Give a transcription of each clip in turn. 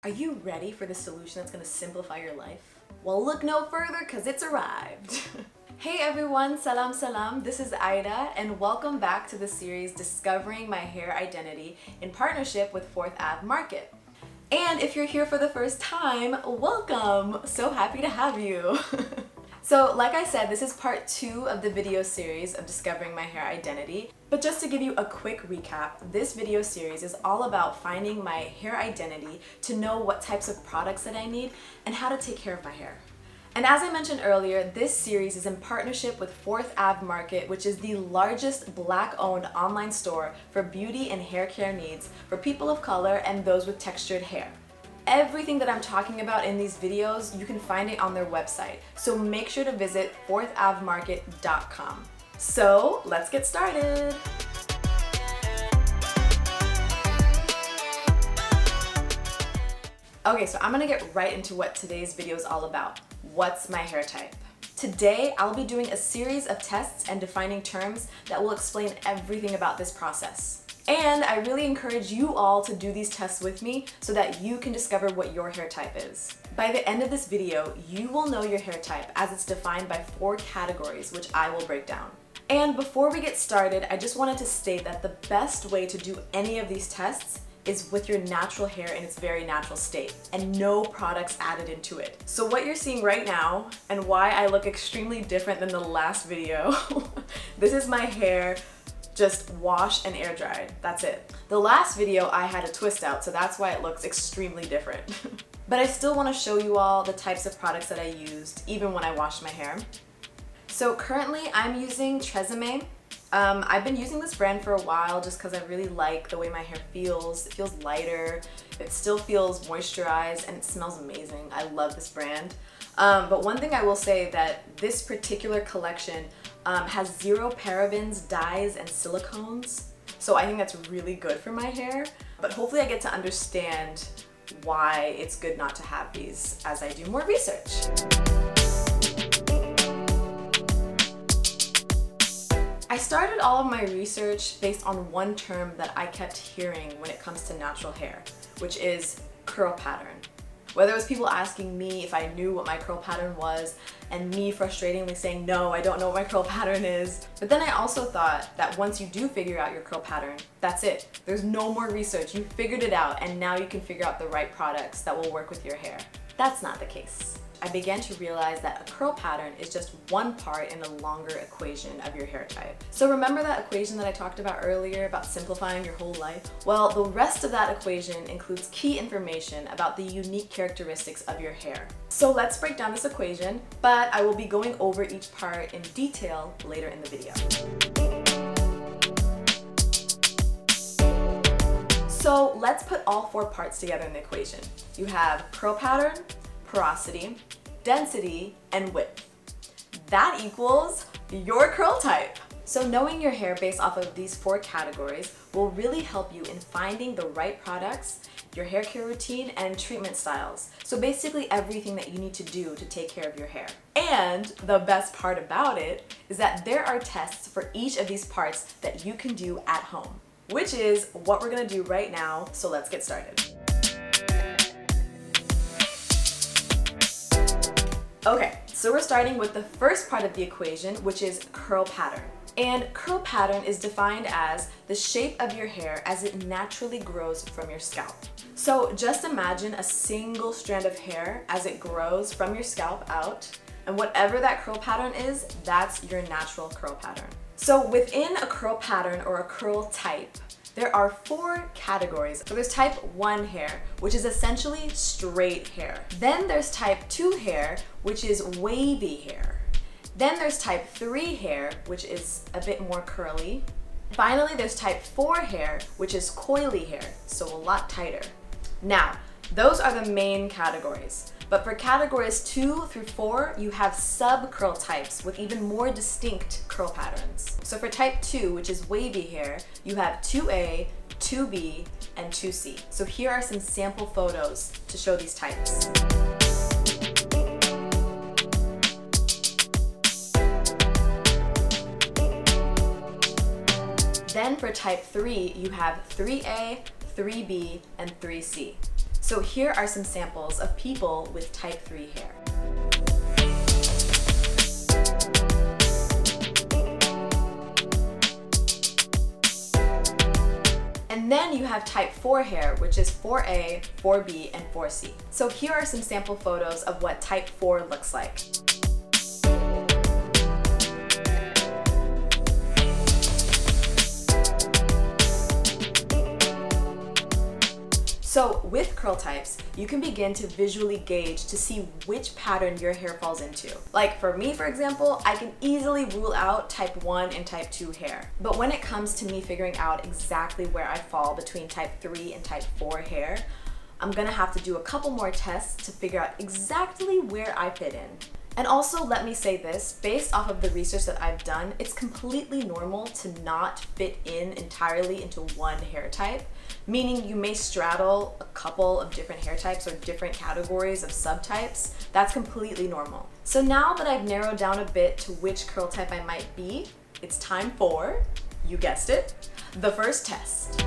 Are you ready for the solution that's going to simplify your life? Well, look no further because it's arrived. Hey everyone, salam salam, this is Aida and welcome back to the series Discovering My Hair Identity in partnership with 4th Ave Market. And if you're here for the first time, welcome! So happy to have you! So like I said, this is part 2 of the video series of Discovering My Hair Identity. But just to give you a quick recap, this video series is all about finding my hair identity to know what types of products that I need and how to take care of my hair. And as I mentioned earlier, this series is in partnership with 4th Ave Market, which is the largest Black-owned online store for beauty and hair care needs for people of color and those with textured hair. Everything that I'm talking about in these videos, you can find it on their website. So make sure to visit 4thavemarket.com. So let's get started. Okay, so I'm gonna get right into what today's video is all about. What's my hair type? Today, I'll be doing a series of tests and defining terms that will explain everything about this process. And I really encourage you all to do these tests with me so that you can discover what your hair type is. By the end of this video, you will know your hair type as it's defined by 4 categories, which I will break down. And before we get started, I just wanted to state that the best way to do any of these tests is with your natural hair in its very natural state and no products added into it. So what you're seeing right now and why I look extremely different than the last video, this is my hair just washed and air dried. That's it. The last video I had a twist out, so that's why it looks extremely different. But I still want to show you all the types of products that I used even when I washed my hair. So currently I'm using Tresemme. I've been using this brand for a while just because I really like the way my hair feels. It feels lighter, it still feels moisturized, and it smells amazing. I love this brand. But one thing I will say that this particular collection has 0 parabens, dyes, and silicones. So I think that's really good for my hair. But hopefully I get to understand why it's good not to have these as I do more research. I started all of my research based on one term that I kept hearing when it comes to natural hair, which is curl pattern. Whether it was people asking me if I knew what my curl pattern was, and me frustratingly saying, no, I don't know what my curl pattern is. But then I also thought that once you do figure out your curl pattern, that's it. There's no more research. You figured it out, and now you can figure out the right products that will work with your hair. That's not the case. I began to realize that a curl pattern is just one part in a longer equation of your hair type. So remember that equation that I talked about earlier about simplifying your whole life? Well, the rest of that equation includes key information about the unique characteristics of your hair. So let's break down this equation, but I will be going over each part in detail later in the video. So let's put all 4 parts together in the equation. You have curl pattern, porosity, density, and width. That equals your curl type. So knowing your hair based off of these 4 categories will really help you in finding the right products, your hair care routine, and treatment styles. So basically everything that you need to do to take care of your hair. And the best part about it is that there are tests for each of these parts that you can do at home, which is what we're gonna do right now. So let's get started. Okay, so we're starting with the first part of the equation, which is curl pattern. And curl pattern is defined as the shape of your hair as it naturally grows from your scalp. So just imagine a single strand of hair as it grows from your scalp out, and whatever that curl pattern is, that's your natural curl pattern. So within a curl pattern or a curl type, there are 4 categories. So there's type 1 hair, which is essentially straight hair. Then there's type 2 hair, which is wavy hair. Then there's type 3 hair, which is a bit more curly. Finally, there's type 4 hair, which is coily hair, so a lot tighter. Now, those are the main categories. But for categories 2 through 4, you have sub-curl types with even more distinct curl patterns. So for type 2, which is wavy hair, you have 2A, 2B, and 2C. So here are some sample photos to show these types. Then for type 3, you have 3A, 3B, and 3C. So here are some samples of people with type 3 hair. And then you have type 4 hair, which is 4A, 4B, and 4C. So here are some sample photos of what type 4 looks like. So with curl types, you can begin to visually gauge to see which pattern your hair falls into. Like for me, for example, I can easily rule out type 1 and type 2 hair. But when it comes to me figuring out exactly where I fall between type 3 and type 4 hair, I'm gonna have to do a couple more tests to figure out exactly where I fit in. And also, let me say this, based off of the research that I've done, it's completely normal to not fit in entirely into one hair type, meaning you may straddle a couple of different hair types or different categories of subtypes. That's completely normal. So now that I've narrowed down a bit to which curl type I might be, it's time for, you guessed it, the first test.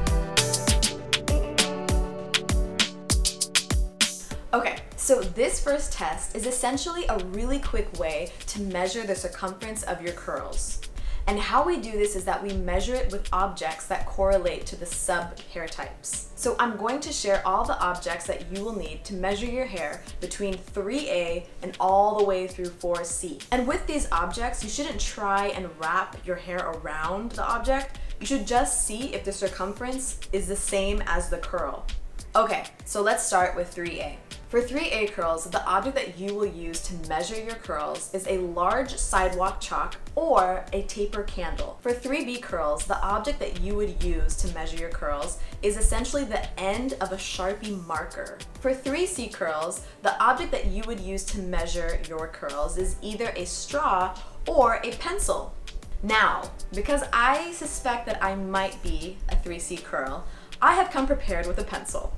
Okay, so this first test is essentially a really quick way to measure the circumference of your curls. And how we do this is that we measure it with objects that correlate to the sub-hair types. So I'm going to share all the objects that you will need to measure your hair between 3A and all the way through 4C. And with these objects, you shouldn't try and wrap your hair around the object. You should just see if the circumference is the same as the curl. Okay, so let's start with 3A. For 3A curls, the object that you will use to measure your curls is a large sidewalk chalk or a taper candle. For 3B curls, the object that you would use to measure your curls is essentially the end of a Sharpie marker. For 3C curls, the object that you would use to measure your curls is either a straw or a pencil. Now, because I suspect that I might be a 3C curl, I have come prepared with a pencil.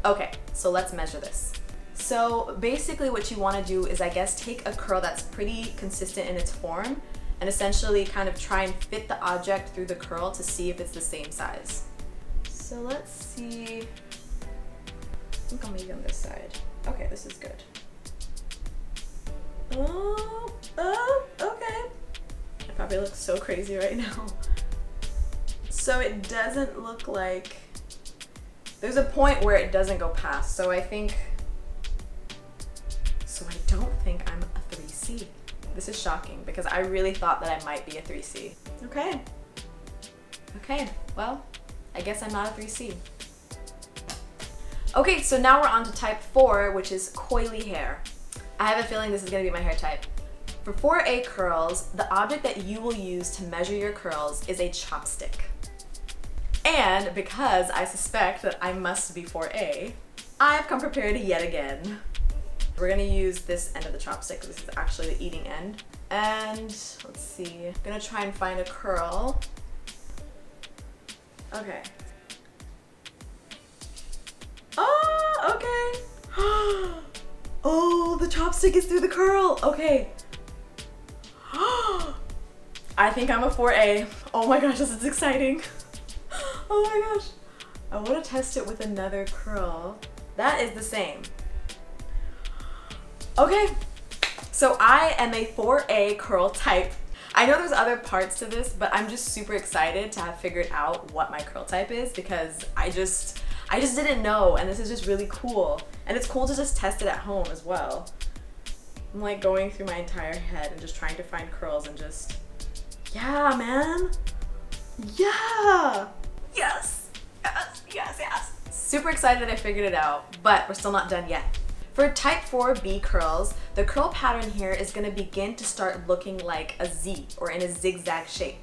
Okay, so let's measure this. So basically what you want to do is, I guess, take a curl that's pretty consistent in its form and essentially kind of try and fit the object through the curl to see if it's the same size. So let's see, I think I'll maybe on this side. Okay, this is good. Oh, okay. I probably look so crazy right now. So it doesn't look like, there's a point where it doesn't go past, so I don't think I'm a 3C. This is shocking because I really thought that I might be a 3C. Okay. Okay, well, I guess I'm not a 3C. Okay, so now we're on to type 4, which is coily hair. I have a feeling this is gonna be my hair type. For 4A curls, the object that you will use to measure your curls is a chopstick. And because I suspect that I must be 4A, I've come prepared yet again. We're gonna use this end of the chopstick. This is actually the eating end. And let's see, I'm gonna try and find a curl. Okay. Oh, okay. Oh, the chopstick is through the curl. Okay. I think I'm a 4A. Oh my gosh, this is exciting. Oh my gosh. I want to test it with another curl. That is the same. Okay, so I am a 4A curl type. I know there's other parts to this, but I'm just super excited to have figured out what my curl type is because I just didn't know, and this is just really cool. And it's cool to just test it at home as well. I'm like going through my entire head and just trying to find curls and just, yeah, man. Yeah. Yes, yes, yes, yes. Super excited I figured it out, but we're still not done yet. For type 4B curls, the curl pattern here is gonna begin to start looking like a Z or in a zigzag shape.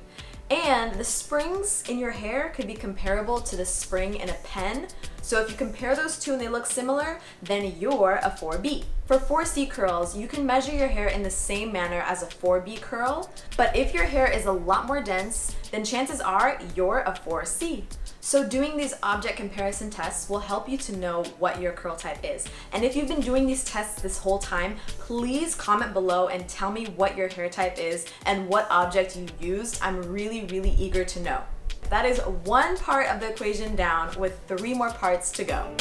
And the springs in your hair could be comparable to the spring in a pen. So if you compare those two and they look similar, then you're a 4B. For 4C curls, you can measure your hair in the same manner as a 4B curl, but if your hair is a lot more dense, then chances are you're a 4C. So doing these object comparison tests will help you to know what your curl type is. And if you've been doing these tests this whole time, please comment below and tell me what your hair type is and what object you used. I'm really, really eager to know. That is one part of the equation down with 3 more parts to go.